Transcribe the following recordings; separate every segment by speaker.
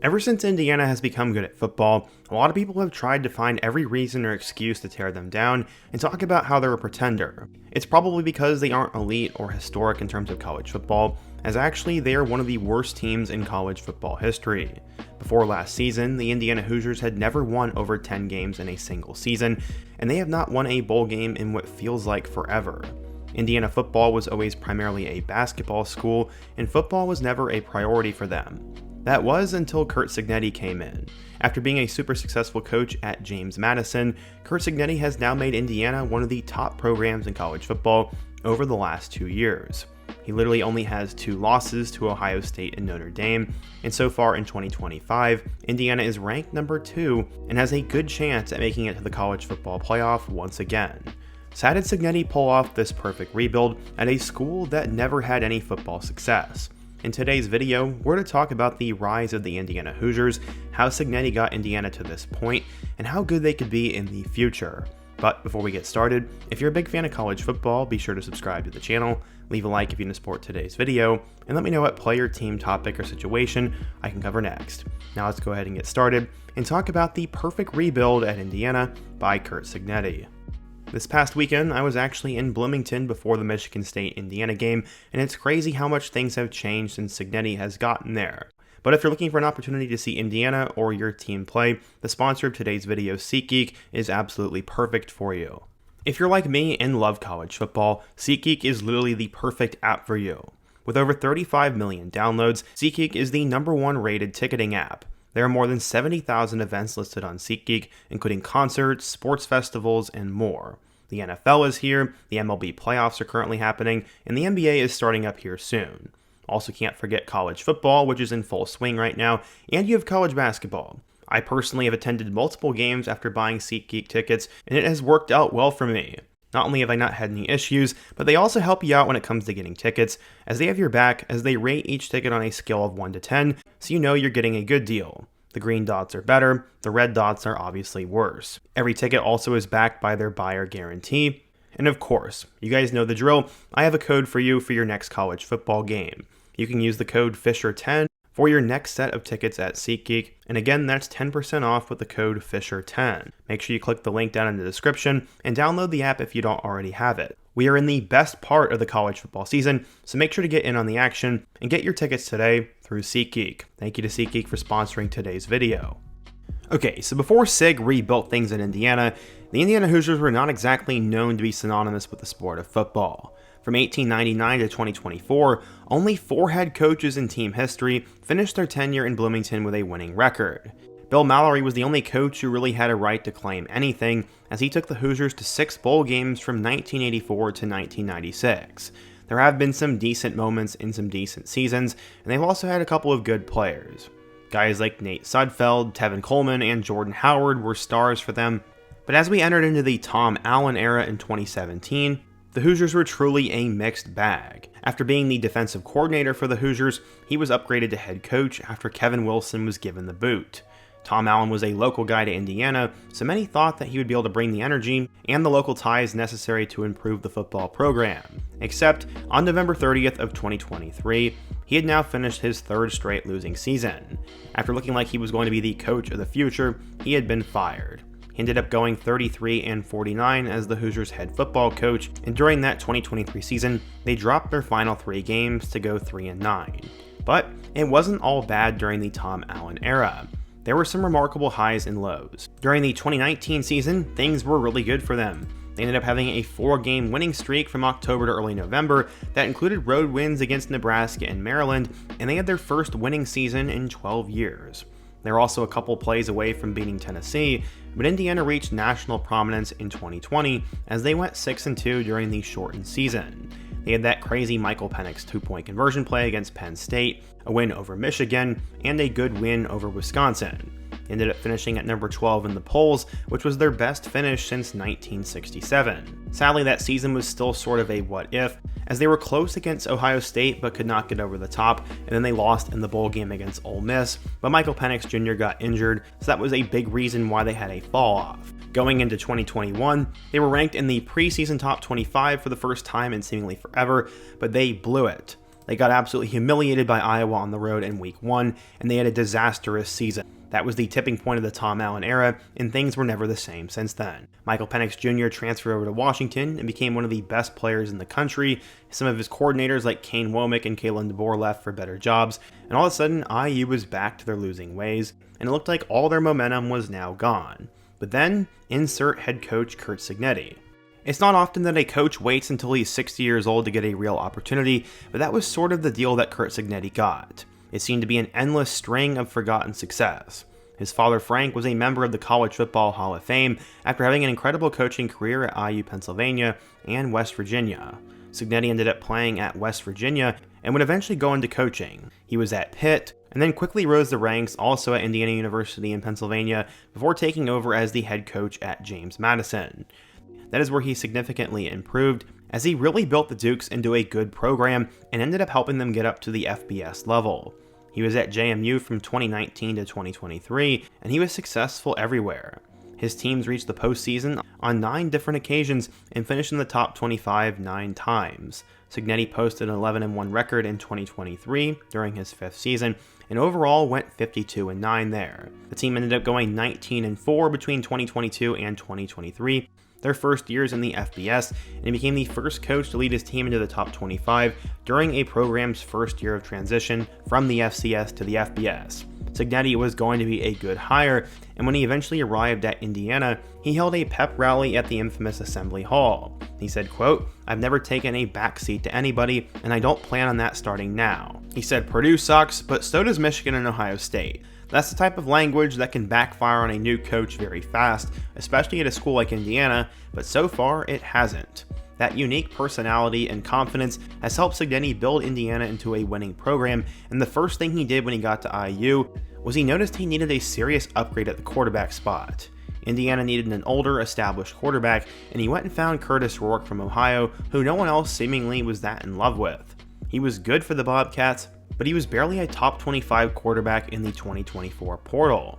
Speaker 1: Ever since Indiana has become good at football, a lot of people have tried to find every reason or excuse to tear them down and talk about how they're a pretender. It's probably because they aren't elite or historic in terms of college football, as actually they are one of the worst teams in college football history. Before last season, the Indiana Hoosiers had never won over 10 games in a single season, and they have not won a bowl game in what feels like forever. Indiana football was always primarily a basketball school, and football was never a priority for them. That was until Curt Cignetti came in. After being a super successful coach at James Madison, Curt Cignetti has now made Indiana one of the top programs in college football over the last 2 years. He literally only has 2 losses to Ohio State and Notre Dame, and so far in 2025, Indiana is ranked number 2 and has a good chance at making it to the college football playoff once again. So how did Signetti pull off this perfect rebuild at a school that never had any football success? In today's video, we're to talk about the rise of the Indiana Hoosiers, how Signetti got Indiana to this point, and how good they could be in the future. But before we get started, if you're a big fan of college football, be sure to subscribe to the channel, leave a like if you want to support today's video, and let me know what player, team, topic, or situation I can cover next. Now let's go ahead and get started and talk about the perfect rebuild at Indiana by Curt Cignetti. This past weekend, I was actually in Bloomington before the Michigan State-Indiana game, and it's crazy how much things have changed since Signetti has gotten there. But if you're looking for an opportunity to see Indiana or your team play, the sponsor of today's video, SeatGeek, is absolutely perfect for you. If you're like me and love college football, SeatGeek is literally the perfect app for you. With over 35 million downloads, SeatGeek is the #1 rated ticketing app. There are more than 70,000 events listed on SeatGeek, including concerts, sports festivals, and more. The NFL is here, the MLB playoffs are currently happening, and the NBA is starting up here soon. Also can't forget college football, which is in full swing right now, and you have college basketball. I personally have attended multiple games after buying SeatGeek tickets, and it has worked out well for me. Not only have I not had any issues, but they also help you out when it comes to getting tickets, as they have your back as they rate each ticket on a scale of 1 to 10, so you know you're getting a good deal. The green dots are better, the red dots are obviously worse. Every ticket also is backed by their buyer guarantee. And of course, you guys know the drill, I have a code for you for your next college football game. You can use the code FISHER10 for your next set of tickets at SeatGeek, and again, that's 10% off with the code FISHER10. Make sure you click the link down in the description and download the app if you don't already have it. We are in the best part of the college football season, so make sure to get in on the action and get your tickets today through SeatGeek. Thank you to SeatGeek for sponsoring today's video. Okay, so before Cig rebuilt things in Indiana, the Indiana Hoosiers were not exactly known to be synonymous with the sport of football. From 1899 to 2024, only 4 head coaches in team history finished their tenure in Bloomington with a winning record. Bill Mallory was the only coach who really had a right to claim anything, as he took the Hoosiers to 6 bowl games from 1984 to 1996. There have been some decent moments in some decent seasons, and they've also had a couple of good players. Guys like Nate Sudfeld, Tevin Coleman, and Jordan Howard were stars for them, but as we entered into the Tom Allen era in 2017, the Hoosiers were truly a mixed bag. After being the defensive coordinator for the Hoosiers, he was upgraded to head coach after Kevin Wilson was given the boot. Tom Allen was a local guy to Indiana, so many thought that he would be able to bring the energy and the local ties necessary to improve the football program. Except, on November 30th of 2023, he had now finished his 3rd straight losing season. After looking like he was going to be the coach of the future, he had been fired. He ended up going 33-49 as the Hoosiers' head football coach, and during that 2023 season, they dropped their final 3 games to go 3-9. But it wasn't all bad during the Tom Allen era. There were some remarkable highs and lows. During the 2019 season, things were really good for them. They ended up having a 4-game winning streak from October to early November that included road wins against Nebraska and Maryland, and they had their first winning season in 12 years. They were also a couple plays away from beating Tennessee, but Indiana reached national prominence in 2020 as they went 6-2 during the shortened season. They had that crazy Michael Penix 2-point conversion play against Penn State, a win over Michigan, and a good win over Wisconsin. They ended up finishing at number 12 in the polls, which was their best finish since 1967. Sadly, that season was still sort of a what if, as they were close against Ohio State but could not get over the top, and then they lost in the bowl game against Ole Miss, but Michael Penix Jr. got injured, so that was a big reason why they had a fall off. Going into 2021, they were ranked in the preseason top 25 for the first time in seemingly forever, but they blew it. They got absolutely humiliated by Iowa on the road in week 1, and they had a disastrous season. That was the tipping point of the Tom Allen era, and things were never the same since then. Michael Penix Jr. transferred over to Washington and became one of the best players in the country. Some of his coordinators like Kane Womack and Kalen DeBoer left for better jobs, and all of a sudden IU was back to their losing ways, and it looked like all their momentum was now gone. But then, insert head coach Curt Cignetti. It's not often that a coach waits until he's 60 years old to get a real opportunity, but that was sort of the deal that Curt Cignetti got. It seemed to be an endless string of forgotten success. His father Frank was a member of the College Football Hall of Fame after having an incredible coaching career at IU Pennsylvania and West Virginia. Cignetti ended up playing at West Virginia and would eventually go into coaching. He was at Pitt, and then quickly rose the ranks also at Indiana University in Pennsylvania before taking over as the head coach at James Madison. That is where he significantly improved, as he really built the Dukes into a good program and ended up helping them get up to the FBS level. He was at JMU from 2019 to 2023, and he was successful everywhere. His teams reached the postseason on 9 different occasions and finished in the top 25 9 times. Signetti posted an 11-1 record in 2023 during his 5th season, and overall went 52-9 there. The team ended up going 19-4 between 2022 and 2023, their first years in the FBS, and he became the first coach to lead his team into the top 25 during a program's first year of transition from the FCS to the FBS. Signetti was going to be a good hire, and when he eventually arrived at Indiana, he held a pep rally at the infamous Assembly Hall. He said, quote, "I've never taken a backseat to anybody, and I don't plan on that starting now." He said, "Purdue sucks, but so does Michigan and Ohio State." That's the type of language that can backfire on a new coach very fast, especially at a school like Indiana, but so far it hasn't. That unique personality and confidence has helped Signetti build Indiana into a winning program, and the first thing he did when he got to IU was he noticed he needed a serious upgrade at the quarterback spot. Indiana needed an older, established quarterback, and he went and found Curtis Rourke from Ohio, who no one else seemingly was that in love with. He was good for the Bobcats, but he was barely a top 25 quarterback in the 2024 portal.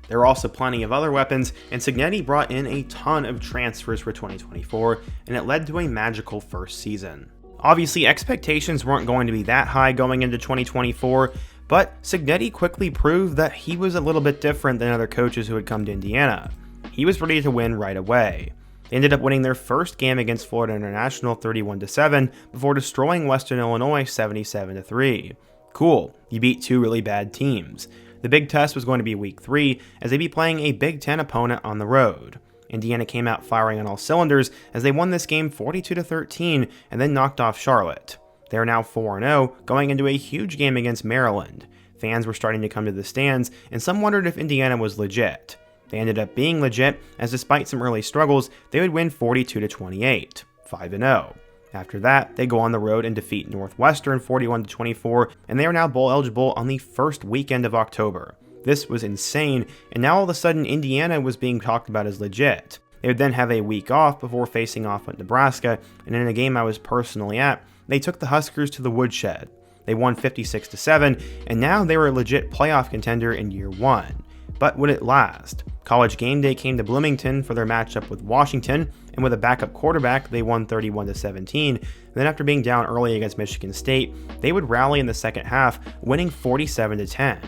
Speaker 1: There were also plenty of other weapons, and Signetti brought in a ton of transfers for 2024, and it led to a magical first season. Obviously, expectations weren't going to be that high going into 2024, but Signetti quickly proved that he was a little bit different than other coaches who had come to Indiana. He was ready to win right away. They ended up winning their first game against Florida International 31-7 before destroying Western Illinois 77-3. Cool, you beat 2 really bad teams. The big test was going to be week 3, as they'd be playing a Big Ten opponent on the road. Indiana came out firing on all cylinders as they won this game 42-13 and then knocked off Charlotte. They are now 4-0, going into a huge game against Maryland. Fans were starting to come to the stands, and some wondered if Indiana was legit. They ended up being legit, as despite some early struggles, they would win 42-28, 5-0. After that, they go on the road and defeat Northwestern 41-24, and they are now bowl eligible on the first weekend of October. This was insane, and now all of a sudden Indiana was being talked about as legit. They would then have a week off before facing off with Nebraska, and in a game I was personally at, they took the Huskers to the woodshed. They won 56-7, and now they were a legit playoff contender in year 1. But would it last? College game day came to Bloomington for their matchup with Washington, and with a backup quarterback, they won 31-17. Then after being down early against Michigan State, they would rally in the second half, winning 47-10.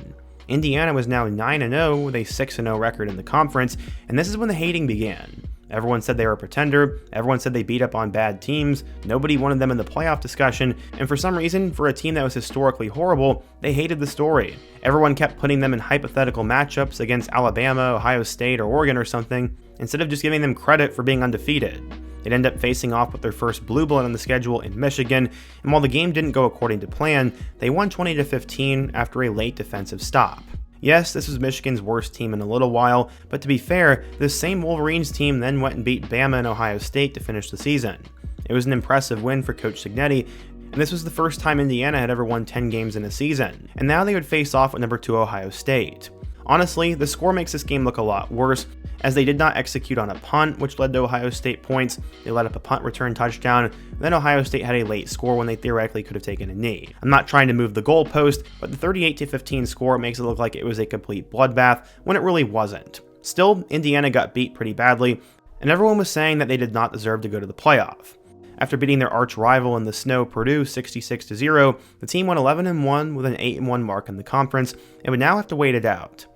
Speaker 1: Indiana was now 9-0 with a 6-0 record in the conference, and this is when the hating began. Everyone said they were a pretender, everyone said they beat up on bad teams, nobody wanted them in the playoff discussion, and for some reason, for a team that was historically horrible, they hated the story. Everyone kept putting them in hypothetical matchups against Alabama, Ohio State, or Oregon or something, instead of just giving them credit for being undefeated. They'd end up facing off with their first blue blood on the schedule in Michigan, and while the game didn't go according to plan, they won 20-15 after a late defensive stop. Yes, this was Michigan's worst team in a little while, but to be fair, this same Wolverines team then went and beat Bama and Ohio State to finish the season. It was an impressive win for Coach Cignetti, and this was the first time Indiana had ever won 10 games in a season, and now they would face off with number 2 Ohio State. Honestly, the score makes this game look a lot worse, as they did not execute on a punt, which led to Ohio State points. They let up a punt return touchdown, and then Ohio State had a late score when they theoretically could have taken a knee. I'm not trying to move the goalpost, but the 38-15 score makes it look like it was a complete bloodbath when it really wasn't. Still, Indiana got beat pretty badly, and everyone was saying that they did not deserve to go to the playoff. After beating their arch rival in the snow Purdue 66-0, the team went 11-1 with an 8-1 mark in the conference and would now have to wait it out.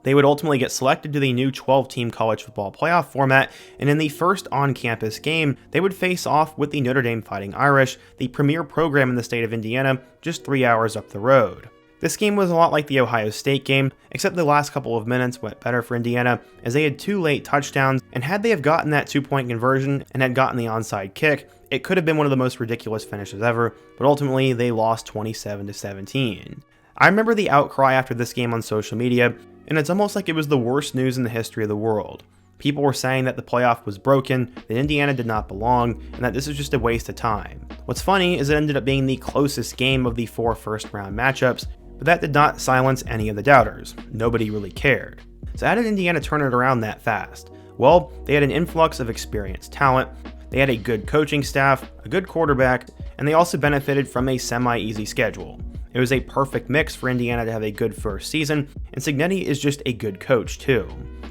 Speaker 1: They would ultimately get selected to the new 12-team college football playoff format, and in the first on-campus game, they would face off with the Notre Dame Fighting Irish, the premier program in the state of Indiana, just 3 hours up the road. This game was a lot like the Ohio State game, except the last couple of minutes went better for Indiana, as they had 2 late touchdowns, and had they have gotten that 2-point conversion and had gotten the onside kick, it could have been one of the most ridiculous finishes ever, but ultimately they lost 27-17. I remember the outcry after this game on social media, and it's almost like it was the worst news in the history of the world. People were saying that the playoff was broken, that Indiana did not belong, and that this was just a waste of time. What's funny is it ended up being the closest game of the 4 first-round matchups, but that did not silence any of the doubters. Nobody really cared. So how did Indiana turn it around that fast? Well, they had an influx of experienced talent, they had a good coaching staff, a good quarterback, and they also benefited from a semi-easy schedule. It was a perfect mix for Indiana to have a good first season, and Signetti is just a good coach too.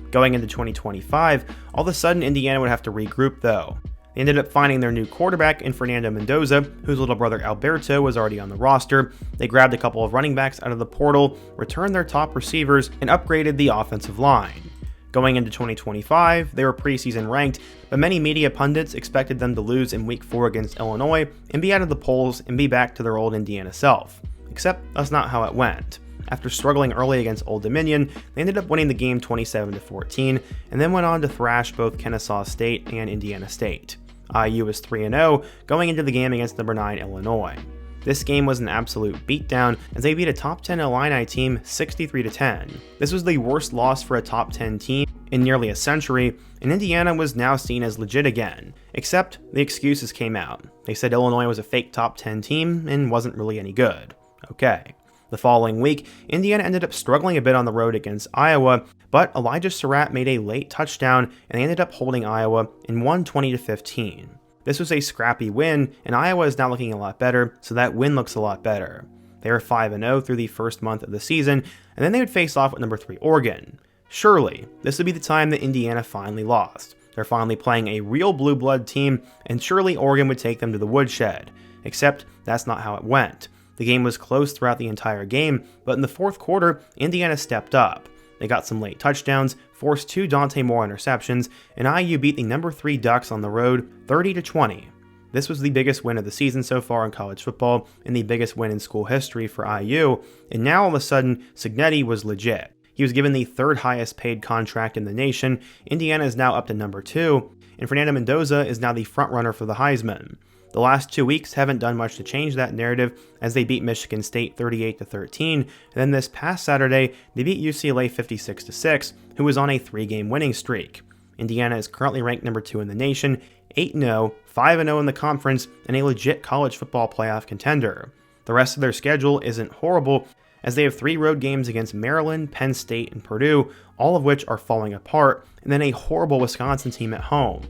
Speaker 1: Going into 2025, all of a sudden Indiana would have to regroup though. They ended up finding their new quarterback in Fernando Mendoza, whose little brother Alberto was already on the roster. They grabbed a couple of running backs out of the portal, returned their top receivers, and upgraded the offensive line. Going into 2025, they were preseason ranked, but many media pundits expected them to lose in Week 4 against Illinois and be out of the polls and be back to their old Indiana self. Except that's not how it went. After struggling early against Old Dominion, they ended up winning the game 27-14, and then went on to thrash both Kennesaw State and Indiana State. IU was 3-0 going into the game against number 9 Illinois. This game was an absolute beatdown as they beat a top 10 Illini team 63-10. This was the worst loss for a top 10 team in nearly a century, and Indiana was now seen as legit again. Except the excuses came out. They said Illinois was a fake top 10 team and wasn't really any good. Okay. The following week, Indiana ended up struggling a bit on the road against Iowa, but Elijah Surratt made a late touchdown and they ended up holding Iowa and won 20-15. This was a scrappy win, and Iowa is now looking a lot better, so that win looks a lot better. They are 5-0 through the first month of the season, and then they would face off with number 3 Oregon. Surely, this would be the time that Indiana finally lost. They're finally playing a real blue blood team, and surely Oregon would take them to the woodshed. Except, that's not how it went. The game was close throughout the entire game, but in the fourth quarter, Indiana stepped up. They got some late touchdowns, forced 2 Dante Moore interceptions, and IU beat the number 3 Ducks on the road 30-20. This was the biggest win of the season so far in college football, and the biggest win in school history for IU, and now all of a sudden, Signetti was legit. He was given the 3rd highest paid contract in the nation, Indiana is now up to number 2, and Fernando Mendoza is now the frontrunner for the Heisman. The last 2 weeks haven't done much to change that narrative as they beat Michigan State 38-13, and then this past Saturday, they beat UCLA 56-6, who was on a 3-game winning streak. Indiana is currently ranked number 2 in the nation, 8-0, 5-0 in the conference, and a legit college football playoff contender. The rest of their schedule isn't horrible, as they have 3 road games against Maryland, Penn State, and Purdue, all of which are falling apart, and then a horrible Wisconsin team at home.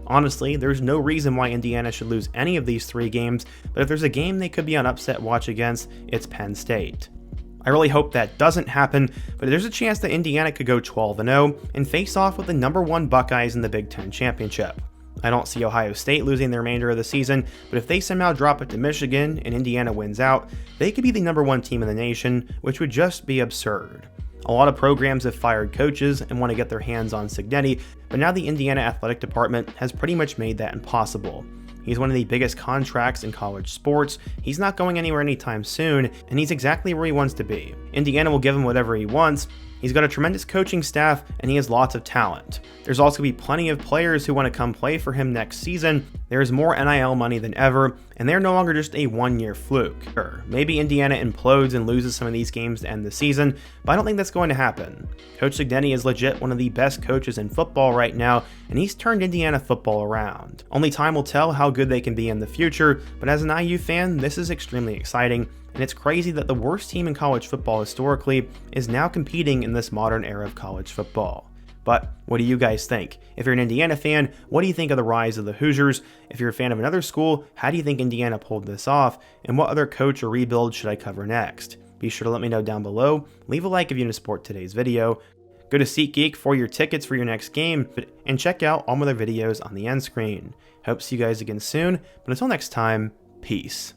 Speaker 1: Honestly, there's no reason why Indiana should lose any of these 3 games, but if there's a game they could be on upset watch against, it's Penn State. I really hope that doesn't happen, but there's a chance that Indiana could go 12-0 and face off with the number 1 Buckeyes in the Big Ten Championship. I don't see Ohio State losing the remainder of the season, but if they somehow drop it to Michigan and Indiana wins out, they could be the number 1 team in the nation, which would just be absurd. A lot of programs have fired coaches and want to get their hands on Signetti, but now the Indiana Athletic Department has pretty much made that impossible. He's one of the biggest contracts in college sports, he's not going anywhere anytime soon, and he's exactly where he wants to be. Indiana will give him whatever he wants. He's got a tremendous coaching staff, and he has lots of talent. There's also going to be plenty of players who want to come play for him next season. There's more NIL money than ever, and they're no longer just a one-year fluke. Sure, maybe Indiana implodes and loses some of these games to end the season, but I don't think that's going to happen. Coach Cignetti is legit one of the best coaches in football right now, and he's turned Indiana football around. Only time will tell how good they can be in the future, but as an IU fan, this is extremely exciting. And it's crazy that the worst team in college football historically is now competing in this modern era of college football. But what do you guys think? If you're an Indiana fan, what do you think of the rise of the Hoosiers? If you're a fan of another school, how do you think Indiana pulled this off? And what other coach or rebuild should I cover next? Be sure to let me know down below. Leave a like if you want to support today's video. Go to SeatGeek for your tickets for your next game, and check out all my other videos on the end screen. Hope to see you guys again soon, but until next time, peace.